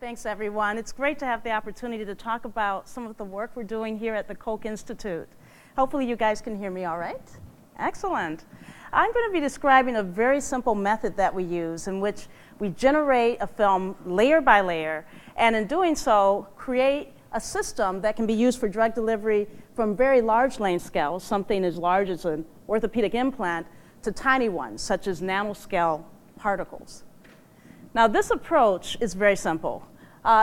Thanks, everyone. It's great to have the opportunity to talk about some of the work we're doing here at the Koch Institute. Hopefully you guys can hear me all right. Excellent. I'm going to be describing a very simple method that we use in which we generate a film layer by layer, and in doing so, create a system that can be used for drug delivery from very large length scales, something as large as an orthopedic implant, to tiny ones, such as nanoscale particles. Now, this approach is very simple.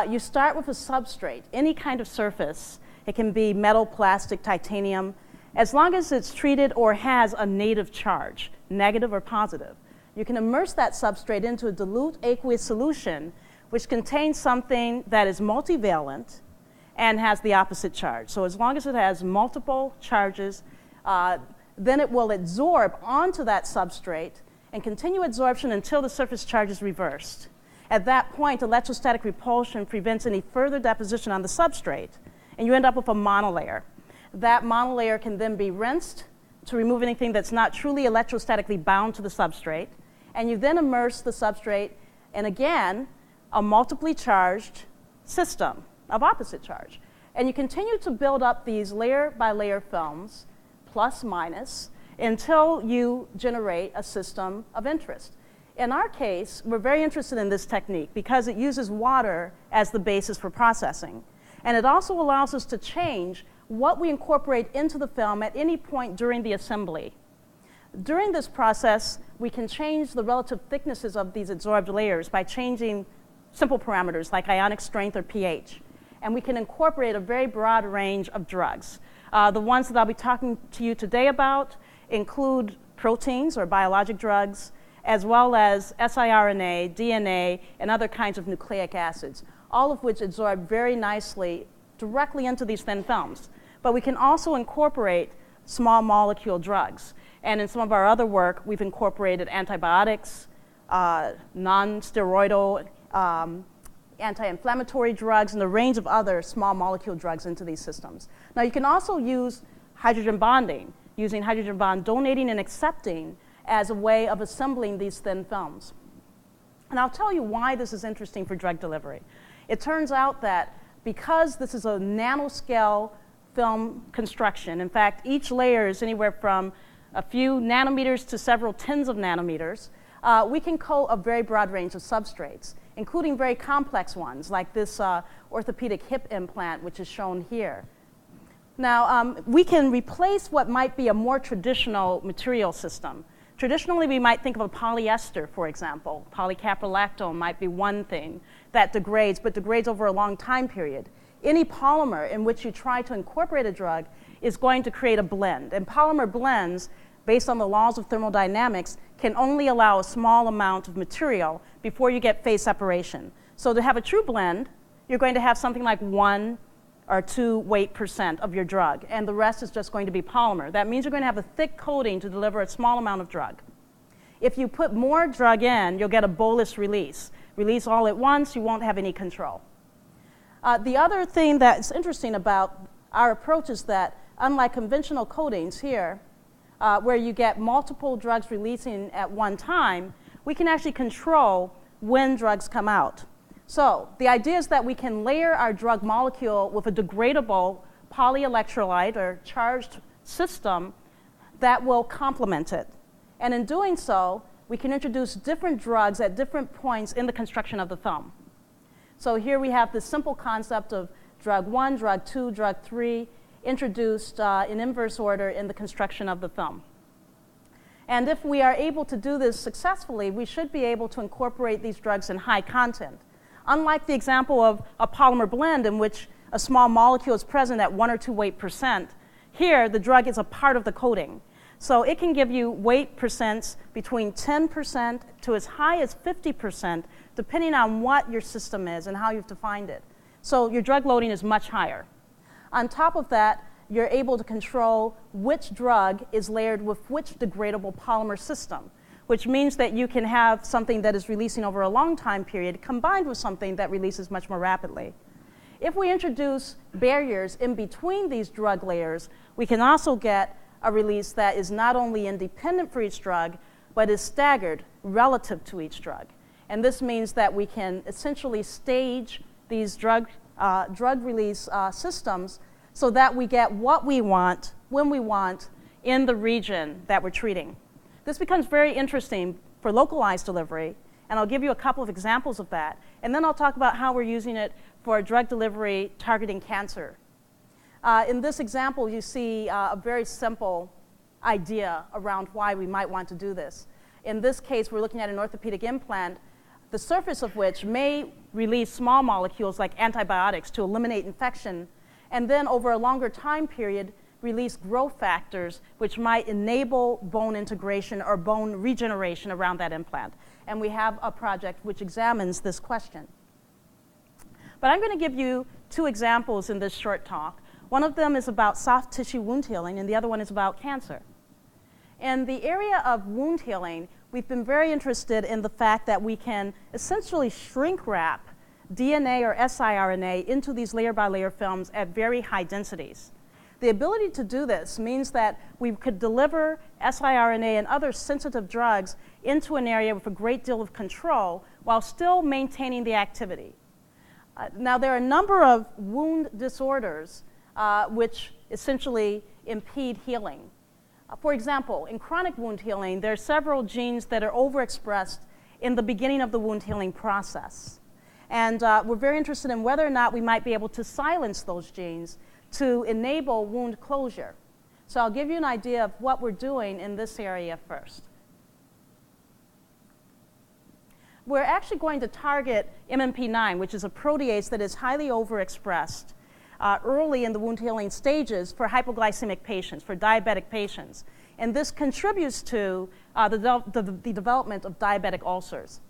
You start with a substrate, any kind of surface. It can be metal, plastic, titanium, as long as it's treated or has a native charge, negative or positive. You can immerse that substrate into a dilute aqueous solution, which contains something that is multivalent and has the opposite charge. So as long as it has multiple charges, then it will absorb onto that substrate and continue absorption until the surface charge is reversed. At that point, electrostatic repulsion prevents any further deposition on the substrate, and you end up with a monolayer. That monolayer can then be rinsed to remove anything that's not truly electrostatically bound to the substrate, and you then immerse the substrate in, again, a multiply charged system of opposite charge. And you continue to build up these layer by layer films, plus minus, until you generate a system of interest. In our case, we're very interested in this technique because it uses water as the basis for processing. And it also allows us to change what we incorporate into the film at any point during the assembly. During this process, we can change the relative thicknesses of these adsorbed layers by changing simple parameters like ionic strength or pH. And we can incorporate a very broad range of drugs. The ones that I'll be talking to you today about include proteins or biologic drugs, as well as siRNA, DNA, and other kinds of nucleic acids, all of which adsorb very nicely directly into these thin films. But we can also incorporate small molecule drugs. And in some of our other work, we've incorporated antibiotics, non-steroidal, anti-inflammatory drugs, and a range of other small molecule drugs into these systems. Now, you can also use hydrogen bonding, using hydrogen bond donating and accepting as a way of assembling these thin films. And I'll tell you why this is interesting for drug delivery. It turns out that because this is a nanoscale film construction, in fact, each layer is anywhere from a few nanometers to several tens of nanometers, we can coat a very broad range of substrates, including very complex ones, like this orthopedic hip implant, which is shown here. Now, we can replace what might be a more traditional material system. Traditionally, we might think of a polyester, for example. Polycaprolactone might be one thing that degrades, but degrades over a long time period. Any polymer in which you try to incorporate a drug is going to create a blend. And polymer blends, based on the laws of thermodynamics, can only allow a small amount of material before you get phase separation. So to have a true blend, you're going to have something like 1 or 2 weight % of your drug, and the rest is just going to be polymer. That means you're going to have a thick coating to deliver a small amount of drug. If you put more drug in, you'll get a bolus release. Release all at once, you won't have any control. The other thing that's interesting about our approach is that, unlike conventional coatings here, where you get multiple drugs releasing at one time, we can actually control when drugs come out. So the idea is that we can layer our drug molecule with a degradable polyelectrolyte or charged system that will complement it. And in doing so, we can introduce different drugs at different points in the construction of the film. So here we have this simple concept of drug 1, drug 2, drug 3, introduced in inverse order in the construction of the film. And if we are able to do this successfully, we should be able to incorporate these drugs in high content. Unlike the example of a polymer blend in which a small molecule is present at 1 or 2 weight %, here the drug is a part of the coating. So it can give you weight percents between 10% to as high as 50%, depending on what your system is and how you've defined it. So your drug loading is much higher. On top of that, you're able to control which drug is layered with which degradable polymer system, which means that you can have something that is releasing over a long time period combined with something that releases much more rapidly. If we introduce barriers in between these drug layers, we can also get a release that is not only independent for each drug, but is staggered relative to each drug. And this means that we can essentially stage these drug release systems so that we get what we want, when we want, in the region that we're treating. This becomes very interesting for localized delivery, and I'll give you a couple of examples of that. And then I'll talk about how we're using it for drug delivery targeting cancer. In this example, you see a very simple idea around why we might want to do this. In this case, we're looking at an orthopedic implant, the surface of which may release small molecules like antibiotics to eliminate infection, and then over a longer time period, release growth factors which might enable bone integration or bone regeneration around that implant. And we have a project which examines this question. But I'm going to give you two examples in this short talk. One of them is about soft tissue wound healing, and the other one is about cancer. In the area of wound healing, we've been very interested in the fact that we can essentially shrink wrap DNA or siRNA into these layer-by-layer films at very high densities. The ability to do this means that we could deliver siRNA and other sensitive drugs into an area with a great deal of control while still maintaining the activity. Now, there are a number of wound disorders which essentially impede healing. For example, in chronic wound healing, there are several genes that are overexpressed in the beginning of the wound healing process. And we're very interested in whether or not we might be able to silence those genes to enable wound closure. So I'll give you an idea of what we're doing in this area first. We're actually going to target MMP9, which is a protease that is highly overexpressed early in the wound healing stages for hypoglycemic patients, for diabetic patients. And this contributes to the development of diabetic ulcers.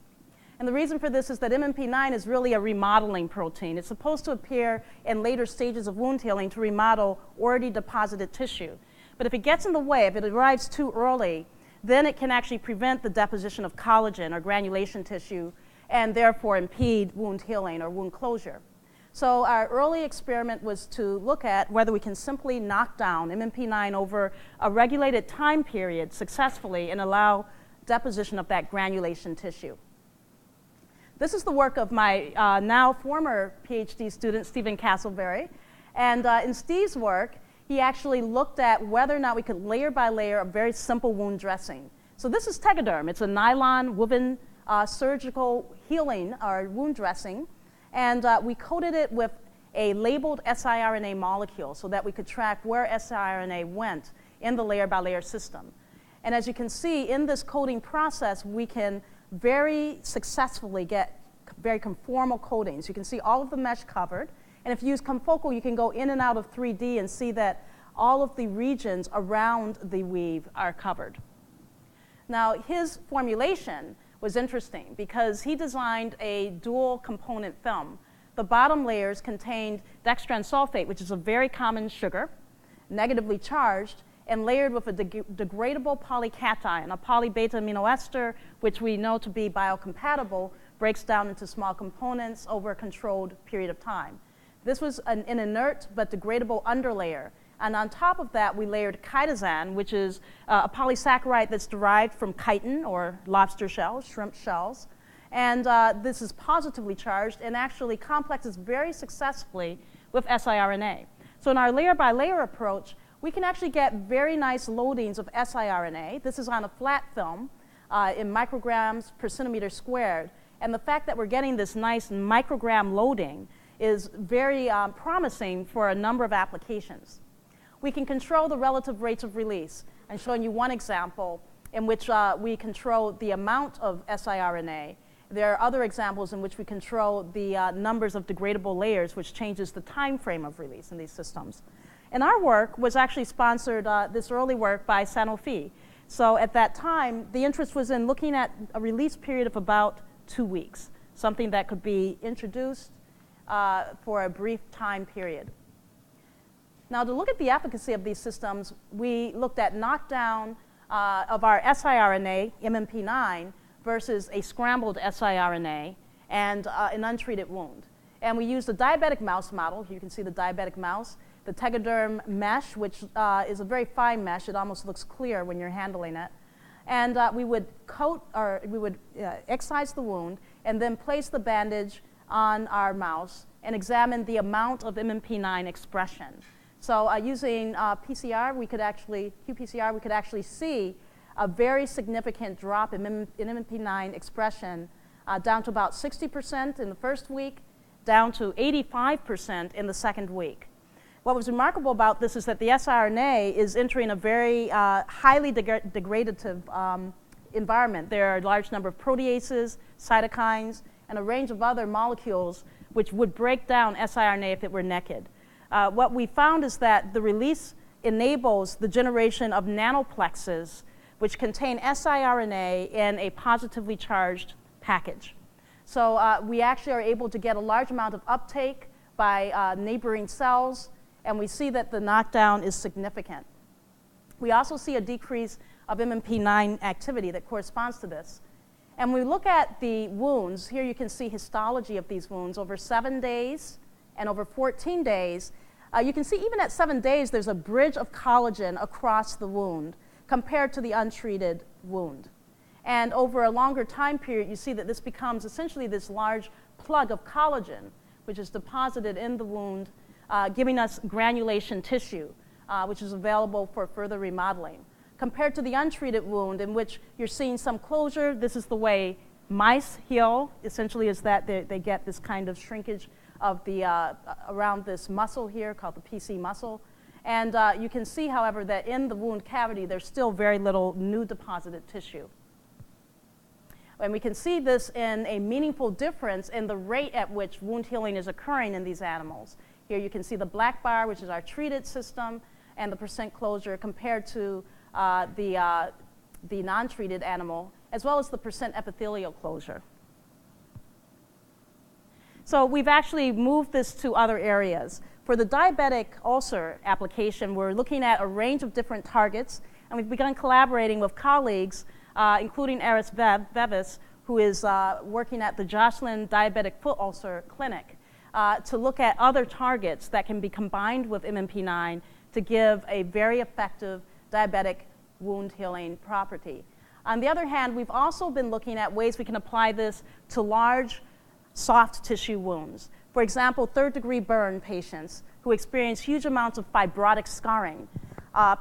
And the reason for this is that MMP9 is really a remodeling protein. It's supposed to appear in later stages of wound healing to remodel already deposited tissue. But if it gets in the way, if it arrives too early, then it can actually prevent the deposition of collagen or granulation tissue and therefore impede wound healing or wound closure. So our early experiment was to look at whether we can simply knock down MMP9 over a regulated time period successfully and allow deposition of that granulation tissue. This is the work of my now former PhD student, Stephen Castleberry. And in Steve's work, he actually looked at whether or not we could layer by layer a very simple wound dressing. So this is Tegaderm. It's a nylon woven surgical healing or wound dressing. And we coated it with a labeled siRNA molecule so that we could track where siRNA went in the layer by layer system. And as you can see, in this coating process, we can very successfully get very conformal coatings. You can see all of the mesh covered. And if you use confocal, you can go in and out of 3D and see that all of the regions around the weave are covered. Now, his formulation was interesting because he designed a dual component film. The bottom layers contained dextran sulfate, which is a very common sugar, negatively charged, and layered with a degradable polycation, a polybeta amino ester, which we know to be biocompatible, breaks down into small components over a controlled period of time. This was an inert but degradable underlayer. And on top of that, we layered chitosan, which is a polysaccharide that's derived from chitin, or lobster shells, shrimp shells. And this is positively charged and actually complexes very successfully with siRNA. So in our layer-by-layer approach, we can actually get very nice loadings of siRNA. This is on a flat film in micrograms per centimeter squared. And the fact that we're getting this nice microgram loading is very promising for a number of applications. We can control the relative rates of release. I'm showing you one example in which we control the amount of siRNA. There are other examples in which we control the numbers of degradable layers, which changes the time frame of release in these systems. And our work was actually sponsored, this early work, by Sanofi. So at that time, the interest was in looking at a release period of about 2 weeks, something that could be introduced for a brief time period. Now, to look at the efficacy of these systems, we looked at knockdown of our siRNA, MMP9, versus a scrambled siRNA and an untreated wound. And we used a diabetic mouse model. Here you can see the diabetic mouse, the Tegaderm mesh, which is a very fine mesh. It almost looks clear when you're handling it. And we would coat, or we would excise the wound and then place the bandage on our mouse and examine the amount of MMP9 expression. So using PCR, qPCR, we could actually see a very significant drop in MMP9 expression down to about 60% in the first week, down to 85% in the second week. What was remarkable about this is that the siRNA is entering a very highly degradative environment. There are a large number of proteases, cytokines, and a range of other molecules which would break down siRNA if it were naked. What we found is that the release enables the generation of nanoplexes which contain siRNA in a positively charged package. So we actually are able to get a large amount of uptake by neighboring cells, and we see that the knockdown is significant. We also see a decrease of MMP9 activity that corresponds to this. And when we look at the wounds, here you can see histology of these wounds over 7 days and over 14 days. You can see even at 7 days, there's a bridge of collagen across the wound compared to the untreated wound. And over a longer time period, you see that this becomes essentially this large plug of collagen, which is deposited in the wound, giving us granulation tissue, which is available for further remodeling. Compared to the untreated wound, in which you're seeing some closure, this is the way mice heal, essentially, is that they get this kind of shrinkage of the, around this muscle here called the PC muscle. And you can see, however, that in the wound cavity, there's still very little new deposited tissue. And we can see this in a meaningful difference in the rate at which wound healing is occurring in these animals. Here you can see the black bar, which is our treated system, and the percent closure compared to the non-treated animal, as well as the percent epithelial closure. So we've actually moved this to other areas. For the diabetic ulcer application, we're looking at a range of different targets, and we've begun collaborating with colleagues, including Aris Vevis, who is working at the Joslin Diabetic Foot Ulcer Clinic, to look at other targets that can be combined with MMP9 to give a very effective diabetic wound healing property. On the other hand, we've also been looking at ways we can apply this to large soft tissue wounds. For example, third-degree burn patients who experience huge amounts of fibrotic scarring,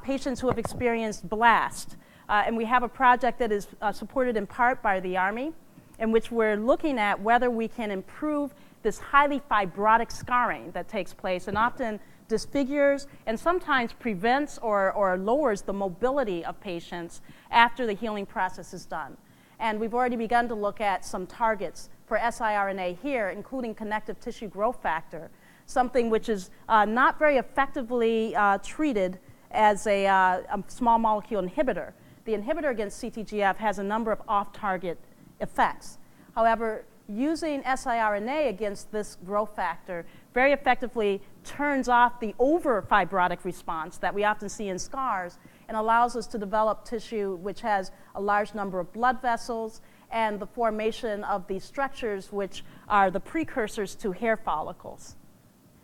patients who have experienced blast. And we have a project that is supported in part by the Army, in which we're looking at whether we can improve this highly fibrotic scarring that takes place and often disfigures and sometimes prevents or lowers the mobility of patients after the healing process is done. And we've already begun to look at some targets for siRNA here, including connective tissue growth factor, something which is not very effectively treated as a small molecule inhibitor. The inhibitor against CTGF has a number of off-target effects. However, using siRNA against this growth factor very effectively turns off the over-fibrotic response that we often see in scars and allows us to develop tissue which has a large number of blood vessels and the formation of these structures which are the precursors to hair follicles.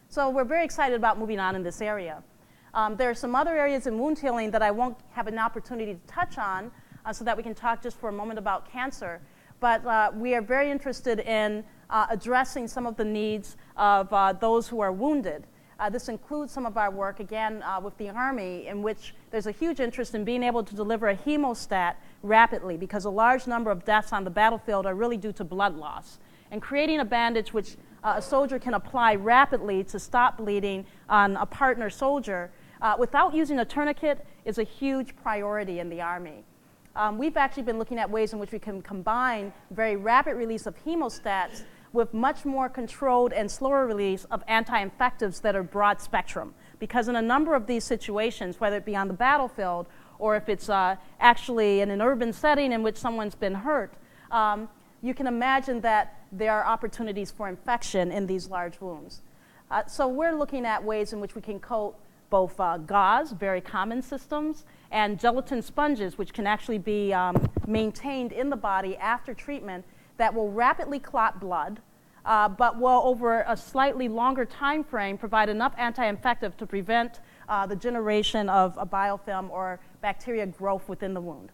So we're very excited about moving on in this area. There are some other areas in wound healing that I won't have an opportunity to touch on so that we can talk just for a moment about cancer. But we are very interested in addressing some of the needs of those who are wounded. This includes some of our work, again, with the Army, in which there's a huge interest in being able to deliver a hemostat rapidly, because a large number of deaths on the battlefield are really due to blood loss. And creating a bandage which a soldier can apply rapidly to stop bleeding on a partner soldier without using a tourniquet is a huge priority in the Army. We've actually been looking at ways in which we can combine very rapid release of hemostats with much more controlled and slower release of anti-infectives that are broad spectrum. Because in a number of these situations, whether it be on the battlefield or if it's actually in an urban setting in which someone's been hurt, you can imagine that there are opportunities for infection in these large wounds. So we're looking at ways in which we can coat both gauze, very common systems, and gelatin sponges, which can actually be maintained in the body after treatment, that will rapidly clot blood, but will, over a slightly longer time frame, provide enough anti-infective to prevent the generation of a biofilm or bacteria growth within the wound.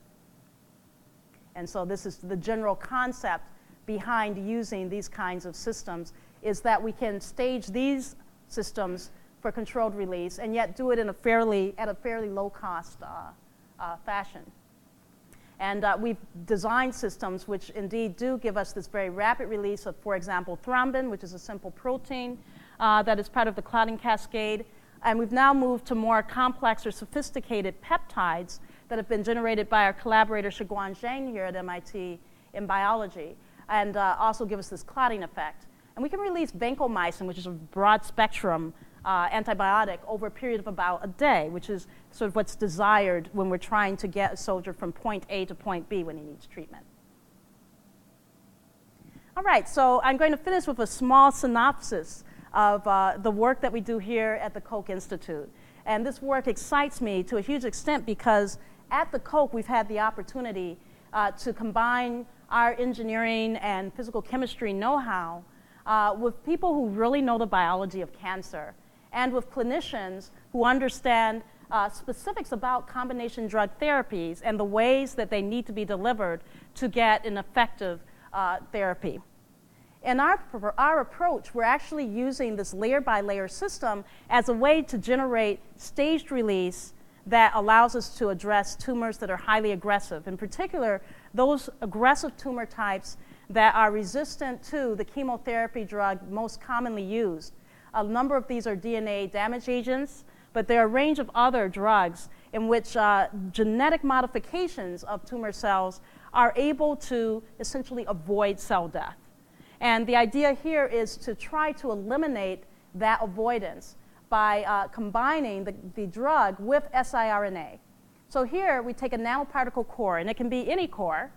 And so this is the general concept behind using these kinds of systems, is that we can stage these systems for controlled release and yet do it in at a fairly low cost fashion. And we've designed systems which indeed do give us this very rapid release of, for example, thrombin, which is a simple protein that is part of the clotting cascade. And we've now moved to more complex or sophisticated peptides that have been generated by our collaborator Shiguan Zhang here at MIT in biology, and also give us this clotting effect. And we can release vancomycin, which is a broad spectrum antibiotic, over a period of about a day, which is sort of what's desired when we're trying to get a soldier from point A to point B when he needs treatment. All right, so I'm going to finish with a small synopsis of the work that we do here at the Koch Institute. And this work excites me to a huge extent because at the Koch we've had the opportunity to combine our engineering and physical chemistry know-how with people who really know the biology of cancer, and with clinicians who understand specifics about combination drug therapies and the ways that they need to be delivered to get an effective therapy. In our approach, we're actually using this layer-by-layer system as a way to generate staged release that allows us to address tumors that are highly aggressive. In particular, those aggressive tumor types that are resistant to the chemotherapy drug most commonly used. A number of these are DNA damage agents, but there are a range of other drugs in which genetic modifications of tumor cells are able to essentially avoid cell death. And the idea here is to try to eliminate that avoidance by combining the drug with siRNA. So here we take a nanoparticle core, and it can be any core.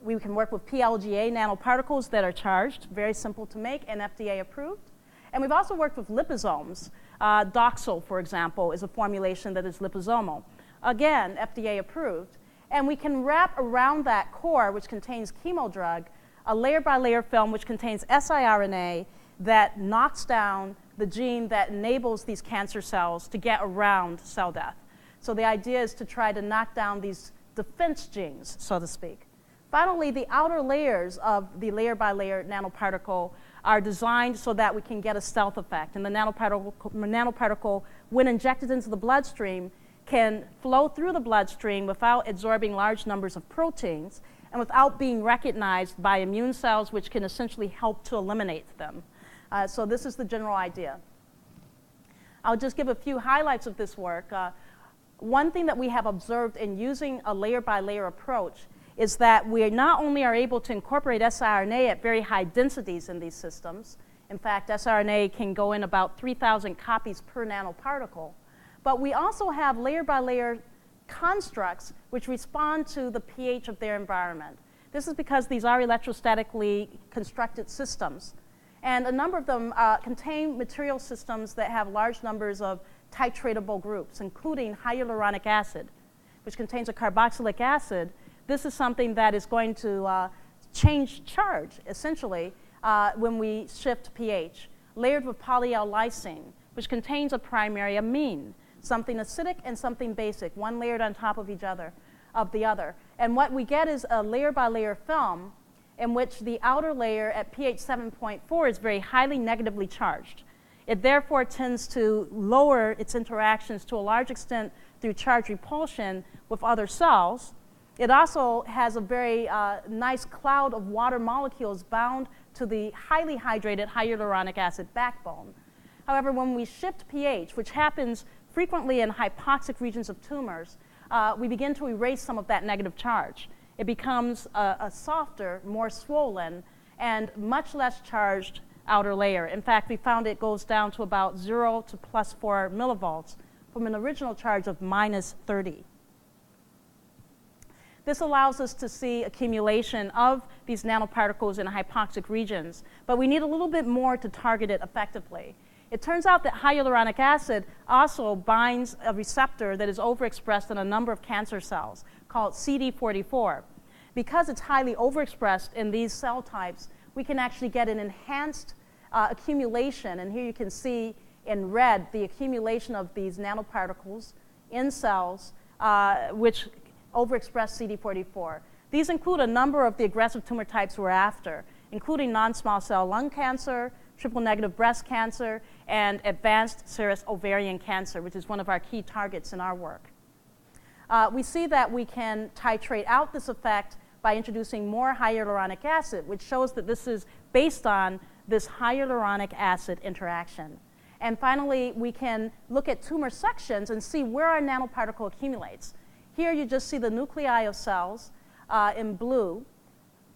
We can work with PLGA nanoparticles that are charged, very simple to make and FDA approved. And we've also worked with liposomes. Doxil, for example, is a formulation that is liposomal. Again, FDA approved. And we can wrap around that core, which contains chemo drug, a layer-by-layer film which contains siRNA that knocks down the gene that enables these cancer cells to get around cell death. So the idea is to try to knock down these defense genes, so to speak. Finally, the outer layers of the layer-by-layer nanoparticle are designed so that we can get a stealth effect. And the nanoparticle, when injected into the bloodstream, can flow through the bloodstream without absorbing large numbers of proteins and without being recognized by immune cells, which can essentially help to eliminate them. So this is the general idea. I'll just give a few highlights of this work. One thing that we have observed in using a layer-by-layer approach is that we not only are able to incorporate siRNA at very high densities in these systems. In fact, siRNA can go in about 3,000 copies per nanoparticle. But we also have layer-by-layer constructs which respond to the pH of their environment. This is because these are electrostatically constructed systems. And a number of them contain material systems that have large numbers of titratable groups, including hyaluronic acid, which contains a carboxylic acid. This is something that is going to change charge, essentially, when we shift pH. Layered with polyl lysine, which contains a primary amine, something acidic and something basic, one layered on top of the other. And what we get is a layer-by-layer film in which the outer layer at pH 7.4 is very highly negatively charged. It therefore tends to lower its interactions to a large extent through charge repulsion with other cells. It also has a very nice cloud of water molecules bound to the highly hydrated hyaluronic acid backbone. However, when we shift pH, which happens frequently in hypoxic regions of tumors, we begin to erase some of that negative charge. It becomes a softer, more swollen, and much less charged outer layer. In fact, we found it goes down to about 0 to plus 4 millivolts from an original charge of minus 30. This allows us to see accumulation of these nanoparticles in hypoxic regions, but we need a little bit more to target it effectively. It turns out that hyaluronic acid also binds a receptor that is overexpressed in a number of cancer cells called CD44. Because it's highly overexpressed in these cell types, we can actually get an enhanced accumulation, and here you can see in red the accumulation of these nanoparticles in cells which overexpress CD44. These include a number of the aggressive tumor types we're after, including non-small cell lung cancer, triple-negative breast cancer, and advanced serous ovarian cancer, which is one of our key targets in our work. We see that we can titrate out this effect by introducing more hyaluronic acid, which shows that this is based on this hyaluronic acid interaction. And finally, we can look at tumor sections and see where our nanoparticle accumulates. Here you just see the nuclei of cells in blue.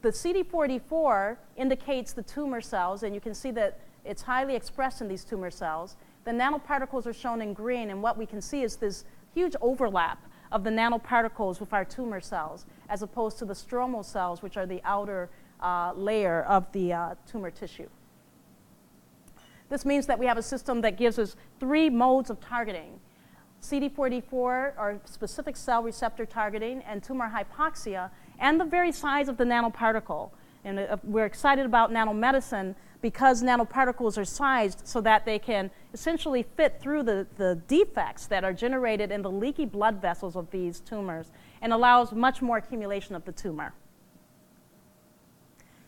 The CD44 indicates the tumor cells, and you can see that it's highly expressed in these tumor cells. The nanoparticles are shown in green, and what we can see is this huge overlap of the nanoparticles with our tumor cells, as opposed to the stromal cells, which are the outer layer of the tumor tissue. This means that we have a system that gives us 3 modes of targeting: CD44, or specific cell receptor targeting, and tumor hypoxia, and the very size of the nanoparticle. And we're excited about nanomedicine because nanoparticles are sized so that they can essentially fit through the defects that are generated in the leaky blood vessels of these tumors and allows much more accumulation of the tumor.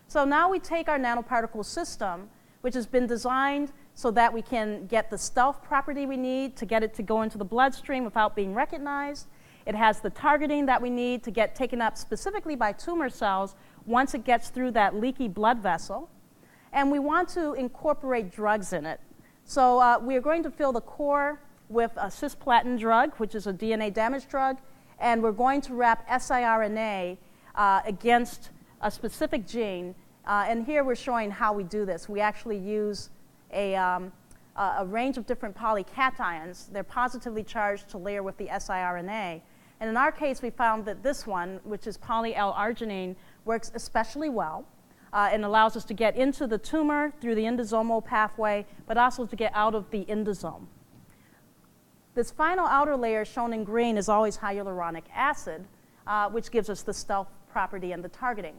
So now we take our nanoparticle system, which has been designed so that we can get the stealth property we need to get it to go into the bloodstream without being recognized. It has the targeting that we need to get taken up specifically by tumor cells once it gets through that leaky blood vessel. And we want to incorporate drugs in it. So we are going to fill the core with a cisplatin drug, which is a DNA damage drug, and we're going to wrap siRNA against a specific gene. And here we're showing how we do this. We actually use a range of different polycations. They're positively charged to layer with the siRNA. And in our case, we found that this one, which is poly-L-arginine, works especially well and allows us to get into the tumor through the endosomal pathway, but also to get out of the endosome. This final outer layer shown in green is always hyaluronic acid, which gives us the stealth property and the targeting.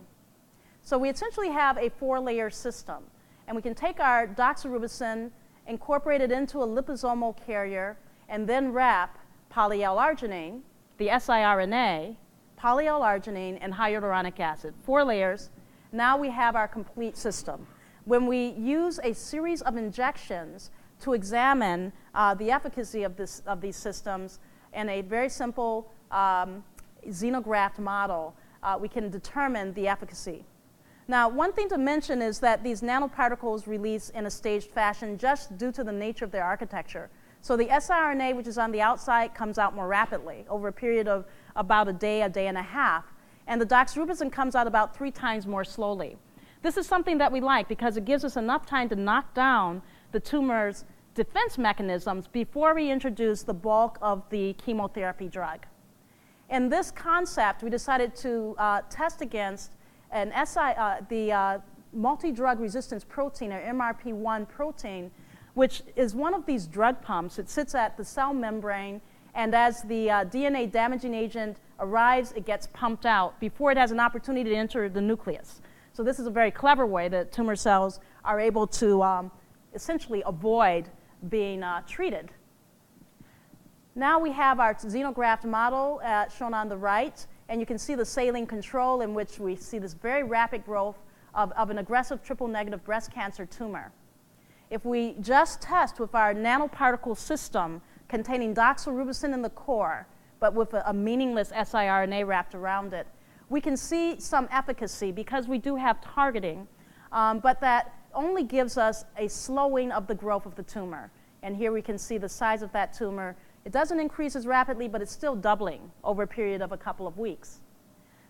So we essentially have a 4-layer system. And we can take our doxorubicin, incorporate it into a liposomal carrier, and then wrap poly-L-arginine, the siRNA, poly-L-arginine, and hyaluronic acid. 4 layers. Now we have our complete system. When we use a series of injections to examine the efficacy of these systems in a very simple xenograft model, we can determine the efficacy. Now, one thing to mention is that these nanoparticles release in a staged fashion just due to the nature of their architecture. So the siRNA, which is on the outside, comes out more rapidly over a period of about a day and a half. And the doxorubicin comes out about 3 times more slowly. This is something that we like because it gives us enough time to knock down the tumor's defense mechanisms before we introduce the bulk of the chemotherapy drug. In this concept, we decided to test against the multi-drug resistance protein, or MRP1 protein, which is one of these drug pumps. It sits at the cell membrane, and as the DNA damaging agent arrives, it gets pumped out before it has an opportunity to enter the nucleus. So this is a very clever way that tumor cells are able to essentially avoid being treated. Now we have our xenograft model shown on the right. And you can see the saline control in which we see this very rapid growth of an aggressive triple-negative breast cancer tumor. If we just test with our nanoparticle system containing doxorubicin in the core, but with a meaningless siRNA wrapped around it, we can see some efficacy because we do have targeting, but that only gives us a slowing of the growth of the tumor. And here we can see the size of that tumor. It doesn't increase as rapidly, but it's still doubling over a period of a couple of weeks.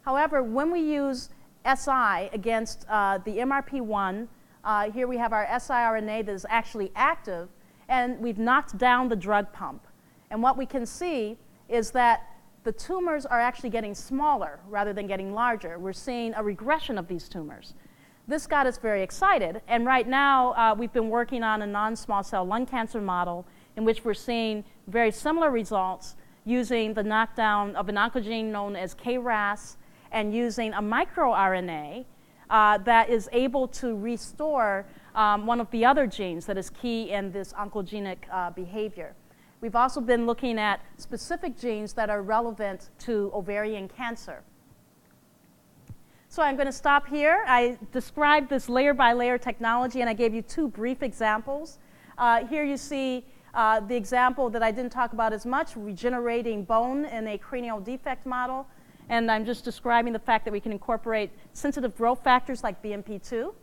However, when we use SI against the MRP1, here we have our siRNA that is actually active, and we've knocked down the drug pump. And what we can see is that the tumors are actually getting smaller rather than getting larger. We're seeing a regression of these tumors. This got us very excited, and right now we've been working on a non-small cell lung cancer model in which we're seeing very similar results using the knockdown of an oncogene known as KRAS and using a microRNA that is able to restore one of the other genes that is key in this oncogenic behavior. We've also been looking at specific genes that are relevant to ovarian cancer. So I'm going to stop here. I described this layer by layer technology, and I gave you two brief examples. Here you see the example that I didn't talk about as much, regenerating bone in a cranial defect model. And I'm just describing the fact that we can incorporate sensitive growth factors like BMP2.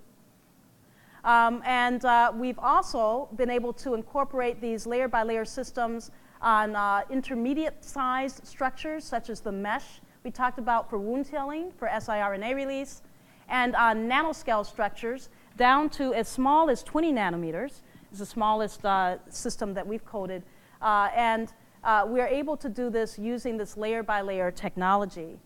We've also been able to incorporate these layer by layer systems on intermediate sized structures, such as the mesh we talked about for wound healing, for siRNA release, and on nanoscale structures down to as small as 20 nanometers is the smallest system that we've coded. We are able to do this using this layer by layer technology.